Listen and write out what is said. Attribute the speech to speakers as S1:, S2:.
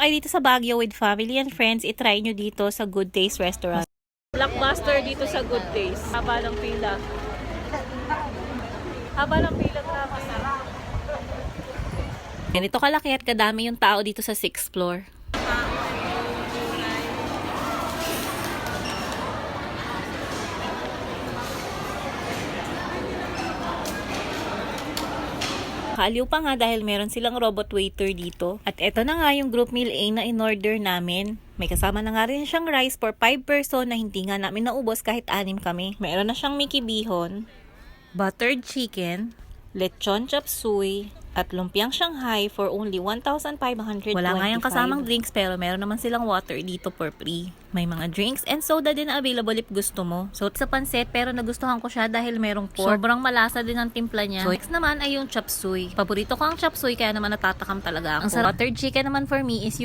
S1: kayo dito sa Baguio with family and friends, itry nyo dito sa Good Taste Restaurant. Blockbuster dito sa Good Taste. Haba ng pila. Haba ng pila, grabe. Ganito kalaki at kadami yung tao dito sa 6th floor. Kaaliw pa nga dahil meron silang robot waiter dito. At eto na nga yung group meal A na in-order namin. May kasama na nga rin siyang rice for 5 person na hindi nga namin naubos kahit 6 kami. Meron na siyang Mickey bihon, buttered chicken, lechon chop suey, at lumpiang Shanghai for only 1,525. Wala nga yung kasamang drinks pero meron naman silang water dito for free. May mga drinks and soda din na available if gusto mo. So sa pansit pero nagustuhan ko siya dahil merong pork. Sobrang malasa din ang timpla niya. So next naman ay yung chop suey. Paborito ko ang chop suey kaya naman natatakam talaga ako. Ang buttered chicken naman for me is yung